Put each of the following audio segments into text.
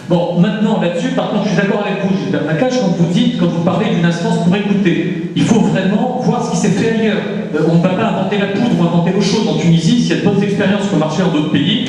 Bon, maintenant là-dessus, par contre, je suis d'accord avec vous, Gilbert Nakache, quand vous parlez d'une instance pour écouter. Il faut vraiment voir ce qui s'est fait ailleurs. On ne va pas inventer la poudre ou inventer l'eau chaude en Tunisie. S'il y a de bonnes expériences qui ont marché dans d'autres pays,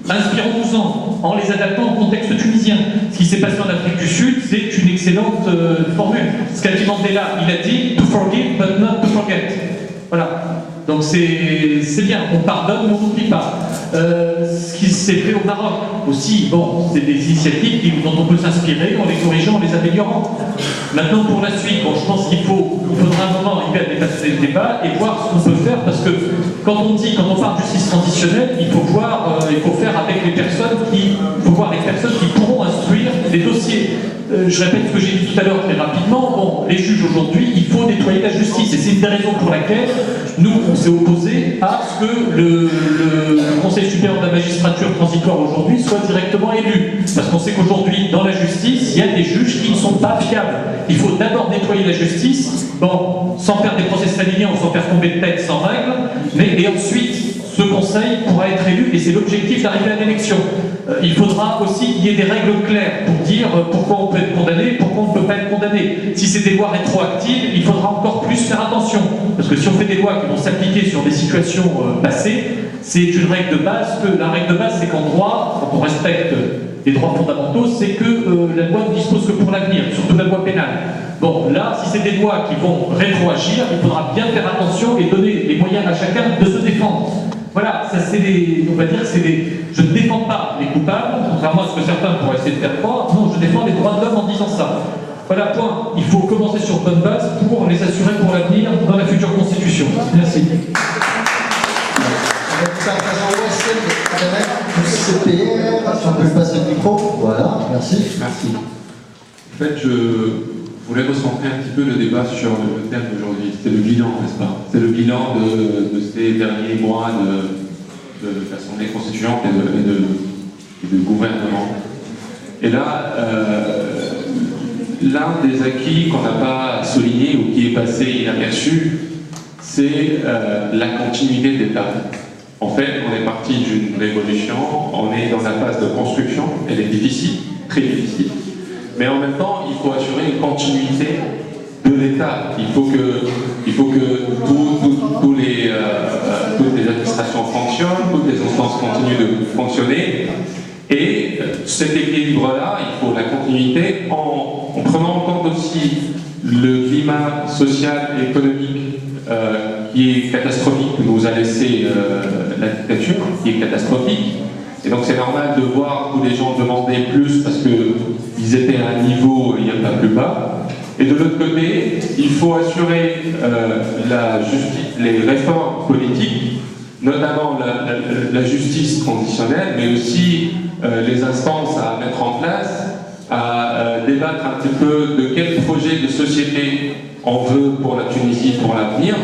inspirons-nous-en en les adaptant au contexte tunisien. Ce qui s'est passé en Afrique du Sud, c'est une excellente formule. Scaldi Mandela, il a dit « to forgive but not to forget ». Voilà. Donc c'est bien, on pardonne mais on n'oublie pas. Ce qui s'est fait au Maroc aussi, bon, c'est des initiatives dont on peut s'inspirer en les corrigeant, en les améliorant. Maintenant pour la suite, bon, je pense qu'il faudra un moment arriver à dépasser le débat et voir ce qu'on peut faire, parce que quand on parle de justice transitionnelle, il faut faire avec les personnes qui pourront instruire les dossiers. Je répète ce que j'ai dit tout à l'heure très rapidement. Bon, les juges aujourd'hui, il faut nettoyer la justice, et c'est une des raisons pour laquelle nous, on s'est opposé à ce que le Conseil supérieur de la magistrature transitoire aujourd'hui soit directement élu. Parce qu'on sait qu'aujourd'hui, dans la justice, il y a des juges qui ne sont pas fiables. Il faut d'abord nettoyer la justice, bon, sans faire des procès staliniens ou sans faire tomber de tête, sans règles, et ensuite, ce conseil pourra être élu, et c'est l'objectif d'arriver à l'élection. Il faudra aussi qu'il y ait des règles claires pour dire pourquoi on peut être condamné et pourquoi on ne peut pas être condamné. Si c'est des lois rétroactives, il faudra encore plus faire attention. Parce que si on fait des lois qui vont s'appliquer sur des situations passées, c'est une règle de base. La règle de base, c'est qu'en droit, quand on respecte les droits fondamentaux, c'est que la loi ne dispose que pour l'avenir, surtout la loi pénale. Bon, là, si c'est des lois qui vont rétroagir, il faudra bien faire attention et donner les moyens à chacun de se défendre. Voilà, ça c'est on va dire, je ne défends pas les coupables, contrairement à ce que certains pourraient essayer de faire croire. Non, je défends les droits de l'homme en disant ça. Voilà, point. Il faut commencer sur bonne base pour les assurer pour l'avenir dans la future constitution. Merci. CPR, si on peut passer le micro. Voilà, merci. Merci. En fait, je voulais recentrer un petit peu le débat sur le thème d'aujourd'hui. C'est le bilan, n'est-ce pas? C'est le bilan de ces derniers mois de l'Assemblée constituante et de gouvernement. Et là, l'un des acquis qu'on n'a pas souligné ou qui est passé inaperçu, c'est la continuité d'État. En fait, on est parti d'une révolution, on est dans la phase de construction, elle est difficile, très difficile. Mais en même temps, il faut assurer une continuité de l'État. Il faut que toutes les administrations fonctionnent, toutes les instances continuent de fonctionner. Et cet équilibre-là, il faut la continuité en prenant en compte aussi le climat social et économique qui est catastrophique, que nous a laissé la dictature, qui est catastrophique. Et donc c'est normal de voir tous les gens demander plus parce qu'ils étaient à un niveau il n'y a pas plus bas. Et de l'autre côté, il faut assurer les réformes politiques, notamment la justice transitionnelle, mais aussi les instances à mettre en place, à débattre un petit peu de quel projet de société on veut pour la Tunisie, pour l'avenir.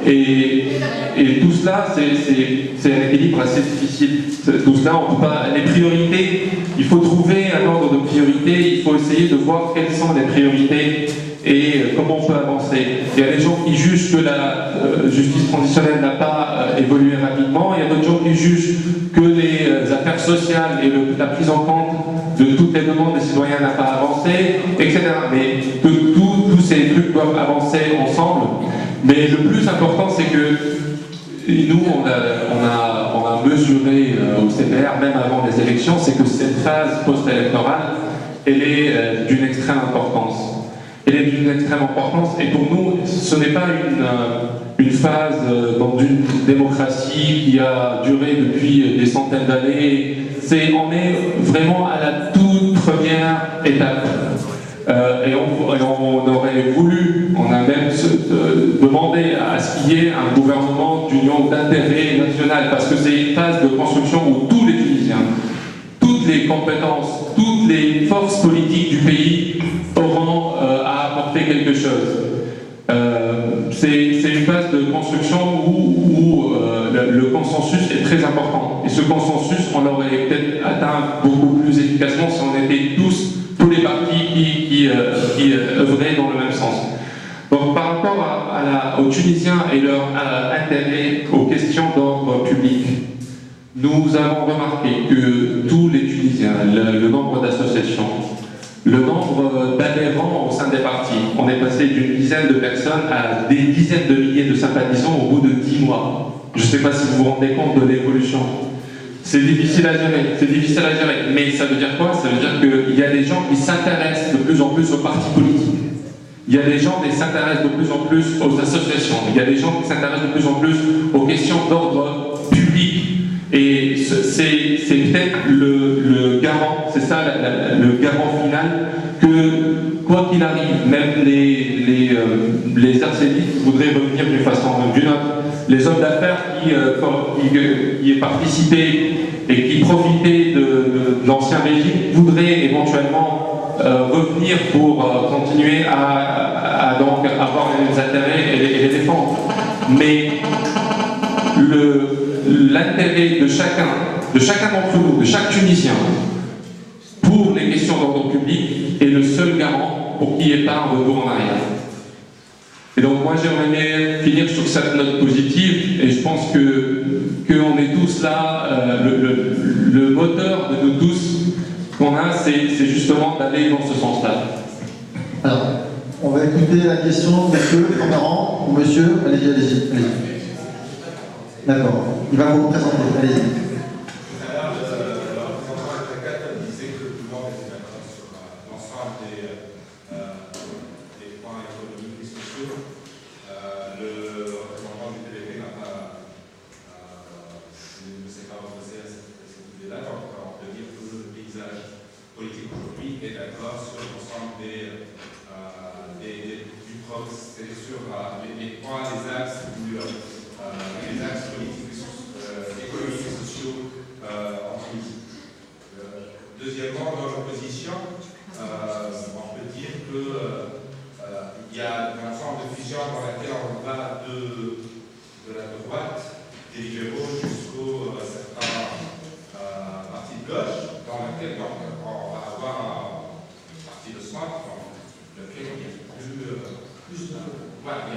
Et tout cela, c'est un équilibre assez difficile. Tout cela, on peut pas. Les priorités, il faut trouver un ordre de priorités, il faut essayer de voir quelles sont les priorités et comment on peut avancer. Il y a des gens qui jugent que la justice transitionnelle n'a pas évolué rapidement, il y a d'autres gens qui jugent que les affaires sociales et la prise en compte de toutes les demandes des citoyens n'a pas avancé, etc. Mais tous ces trucs doivent avancer ensemble. Mais le plus important, c'est que nous, on a mesuré au CPR, même avant les élections, c'est que cette phase post-électorale, elle est d'une extrême importance. Elle est d'une extrême importance, et pour nous, ce n'est pas une phase dans une démocratie qui a duré depuis des centaines d'années. On est vraiment à la toute première étape. Et on aurait voulu, on a même demandé à ce qu'il y ait un gouvernement d'union d'intérêt national, parce que c'est une phase de construction où tous les Tunisiens, toutes les compétences, toutes les forces politiques du pays auront à apporter quelque chose. C'est une phase de construction où le consensus est très important. Et ce consensus, on l'aurait peut-être atteint beaucoup plus efficacement si on était tous les partis qui œuvraient dans le même sens. Donc par rapport aux Tunisiens et leur intérêt aux questions d'ordre public, nous avons remarqué que tous les Tunisiens le nombre d'associations, le nombre d'adhérents au sein des partis. On est passé d'une dizaine de personnes à des dizaines de milliers de sympathisants au bout de 10 mois. Je ne sais pas si vous vous rendez compte de l'évolution. C'est difficile à gérer, mais ça veut dire quoi? Ça veut dire qu'il y a des gens qui s'intéressent de plus en plus aux partis politiques. Il y a des gens qui s'intéressent de plus en plus aux associations. Il y a des gens qui s'intéressent de plus en plus aux questions d'ordre public. Et c'est peut-être le garant, c'est ça le garant final, que quoi qu'il arrive, même les arséniques voudraient revenir d'une façon ou d'une autre. Les hommes d'affaires qui y participé et qui profitaient de l'ancien régime voudraient éventuellement revenir pour continuer à donc avoir les intérêts et les défendre. Mais l'intérêt de chacun d'entre nous, de chaque Tunisien, pour les questions d'ordre public est le seul garant pour qu'il n'y ait pas un retour en arrière. Et donc moi j'aimerais bien finir sur cette note positive, et je pense qu'on est tous là, le moteur de nous tous qu'on a, c'est justement d'aller dans ce sens-là. Alors, on va écouter la question de monsieur Cameron, ou monsieur, allez-y. D'accord, il va vous présenter, allez-y. Deuxièmement, dans l'opposition, on peut dire qu'il y a une forme de fusion dans laquelle on va de la droite, des libéraux, jusqu'au certains partis de gauche, dans laquelle donc, on va avoir un parti de centre, dans lequel il n'y a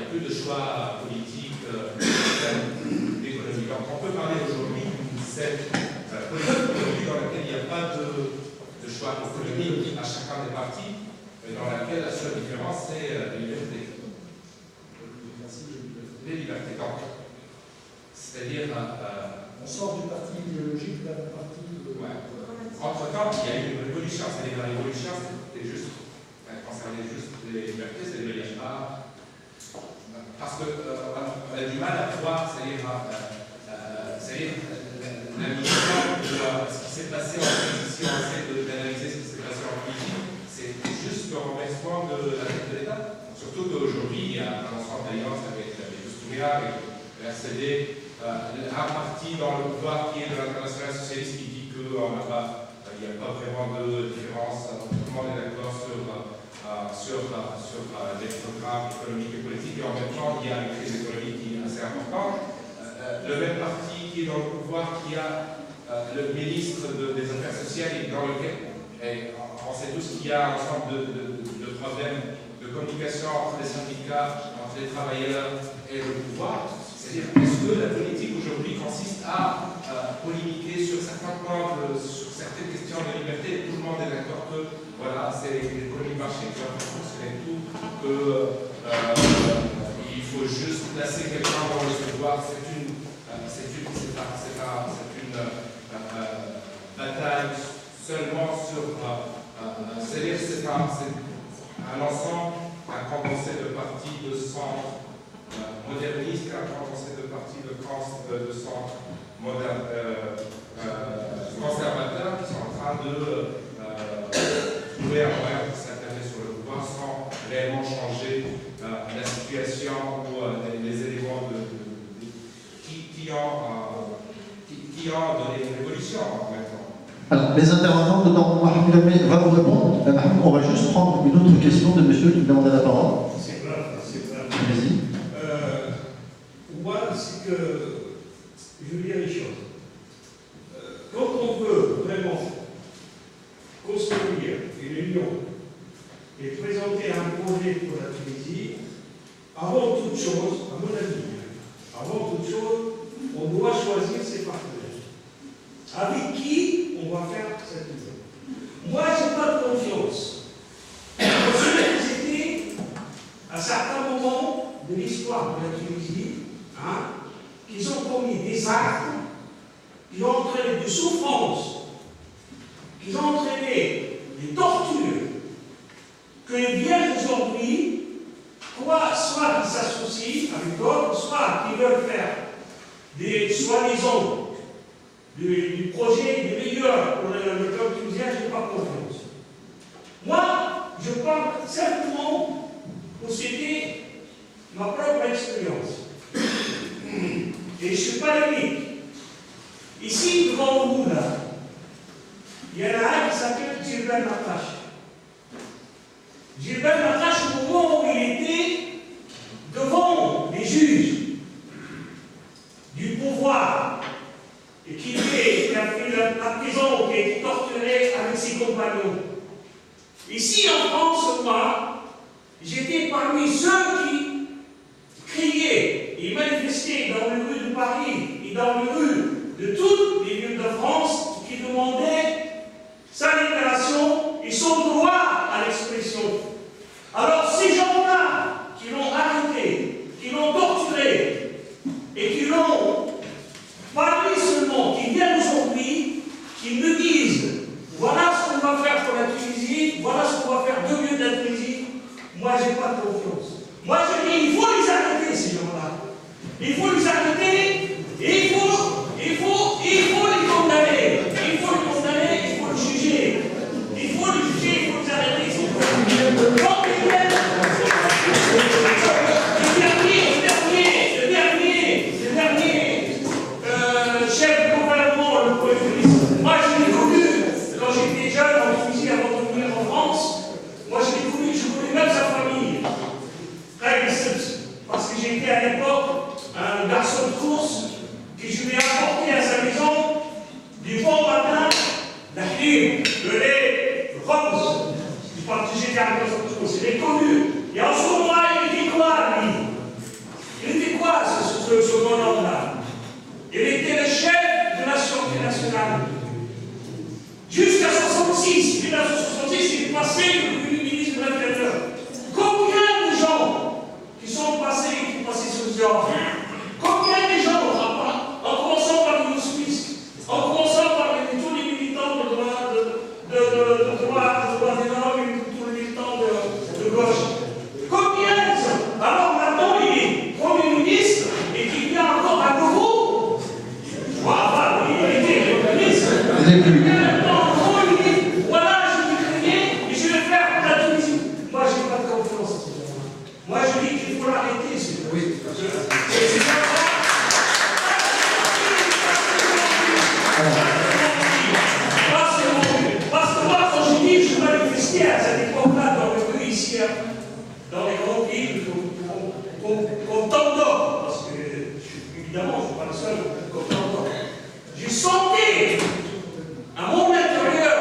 plus de choix politiques d'économie. Donc on peut parler aujourd'hui d'une cette politique économique dans laquelle il n'y a pas de choix économique à chacun des partis, mais dans laquelle la seule différence c'est les libertés. Les libertés. Donc, c'est-à-dire on sort du parti idéologique vers le parti. Ouais. Entre-temps, il y a eu une révolution. C'est-à-dire la révolution, concernait juste les libertés, c'est-à-dire il n'y a pas. Parce qu'on a du mal à voir, c'est-à-dire la mission de ce qui s'est passé en transition, d'analyser ce qui s'est passé en Tunisie, c'était juste le renversement de la tête de l'État. Surtout qu'aujourd'hui, il y a un ensemble d'alliances avec Touria, avec le RCD, un parti dans le pouvoir qui est de l'international socialiste qui dit qu'il n'y a pas vraiment de différence, tout le monde est d'accord sur les programmes économiques et politiques, et en même temps, il y a une crise économique qui est assez importante. Le même parti qui est dans le pouvoir, qui a le ministre des Affaires sociales, et dans lequel on sait tous qu'il y a un ensemble de problèmes de communication entre les syndicats, entre les travailleurs et le pouvoir. C'est-à-dire, est-ce que la politique aujourd'hui consiste à polémiquer sur certains points, sur certaines questions de liberté? Tout le monde est d'accord que voilà, c'est l'économie de marché qui va fonctionner tout, qu'il faut juste placer quelqu'un dans le pouvoir. C'est une bataille seulement sur. C'est-à-dire c'est un ensemble, un condensé de partis de centre moderniste, un condensé de partis de centre conservateurs qui sont en train de trouver un moyen de s'interner sur le pouvoir sans réellement changer la situation ou les éléments qui ont donné une révolution en même temps. Alors, les intervenants, dedans, Mahmoud va vous répondre. On va juste prendre une autre question de monsieur qui demandait la parole. C'est grave, c'est grave. Allez-y. Moi, c'est que je veux dire les choses. Quand on veut vraiment construire une union et présenter un projet pour la Tunisie, avant toute chose, à mon avis, on doit choisir ses partenaires. Avec qui on va faire cette union? l'histoire de la Tunisie, qu'ils ont commis des actes qui ont entraîné des souffrances, qui ont entraîné des tortures, que bien aujourd'hui, soit qu'ils s'associent avec d'autres, soit qu'ils veulent faire des soi-disant du projet des meilleurs pour le peuple tunisien, je n'ai pas confiance. Moi, je parle simplement pour citer ma propre expérience. Et je ne suis pas unique. Ici, devant vous, là, il y en a un qui s'appelle Djibril Nakash. Djibril Nakash, au moment où il était devant les juges du pouvoir et qui a fait la prison, qui a été torturé avec ses compagnons. Ici, en France, moi, j'étais parmi ceux qui criaient et manifestaient dans les rues de Paris et dans les rues de toutes les villes de France qui demandaient sa libération et son droit à l'expression. Alors, ces gens-là qui l'ont arrêté, qui l'ont torturé et qui l'ont parlé seulement, qui viennent aujourd'hui, qui me disent voilà ce qu'on va faire pour la Tunisie, voilà ce qu'on va faire de mieux de la Tunisie, moi j'ai pas de confiance. Moi je dis il faut les arrêter ces gens-là. Il faut les arrêter et il faut les condamner. Il faut les condamner, il faut les juger. Il faut les juger, il faut les arrêter. Le dernier chef de gouvernement, le Premier ministre, moi je l'ai connu quand j'étais jeune en Tunisie avant de venir en France. Moi je l'ai connu, je connais même sa famille. Parce que j'étais à l'époque un garçon de course que je lui ai apporté à sa maison du bon matin, la crème, le lait, le rose. Parce que j'étais un garçon de course, je l'ai connu. Et en ce moment-là, il était quoi, lui? Il était quoi, ce bonhomme-là? Il était le chef de la sûreté nationale. Jusqu'à 1966, il est passé le ministre de l'Intérieur. Combien de gens qui sont passés sur ce genre? Combien de gens, en commençant par le Smith, en commençant par tous les militants de droite de l'homme et tous les militants de gauche? Combien de gens? Alors maintenant, il est Premier ministre et qu'il vient encore à nouveau. Voilà, il était Premier ministre. Voilà, je vais créer et je vais faire pour la Tunisie. Moi, je n'ai pas de confiance. Moi, je dis qu'il faut l'arrêter. Oui. C'est ça. Parce que moi, quand je dis que je manifestais à cette époque-là dans les rues ici, dans les grandes villes, comme tant d'autres, parce que, évidemment, je ne suis pas le seul, comme tant d'autres, j'ai senti à mon intérieur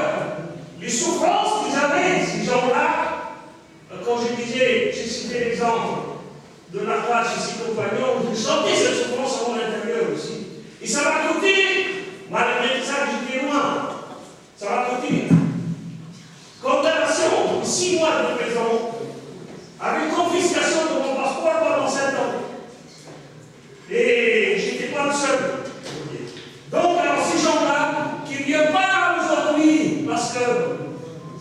les souffrances qu'ils avaient, ces gens-là, quand je disais, j'ai cité l'exemple de la classe et ses compagnons, j'ai senti cette souffrance à mon intérieur aussi. Et ça m'a coûté, malgré ça, j'étais loin, ça m'a coûté condamnation de 6 mois de prison, avec confiscation de mon passeport pendant 7 ans. Et j'étais pas le seul. Donc, alors, ces gens-là, qui ne viennent pas aujourd'hui, parce que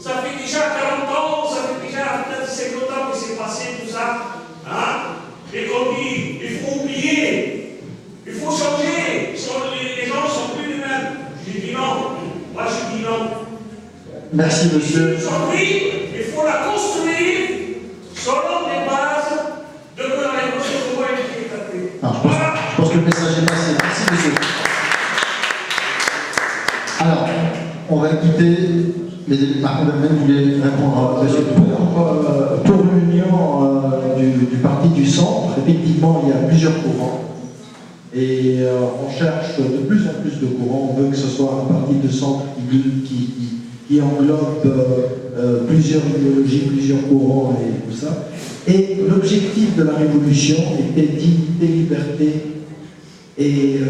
ça fait déjà 40 ans, ça fait déjà peut-être 50 ans que c'est passé tout ça, et qu'on dit, il faut oublier, il faut changer, les gens ne sont plus les mêmes. J'ai dit non, moi je dis non. Merci monsieur. Aujourd'hui, il faut la construire selon des bases de la révolution de loi qui est établie. Voilà. Je pense que le message est passé. Merci monsieur. Alors, on va quitter. Mais Mahmoud Ahmed voulait répondre à monsieur. Pour l'union du parti du centre, effectivement, il y a plusieurs courants. Et on cherche de plus en plus de courants. On veut que ce soit un parti de centre qui englobe plusieurs idéologies, plusieurs courants et tout ça. Et l'objectif de la révolution était dignité, liberté et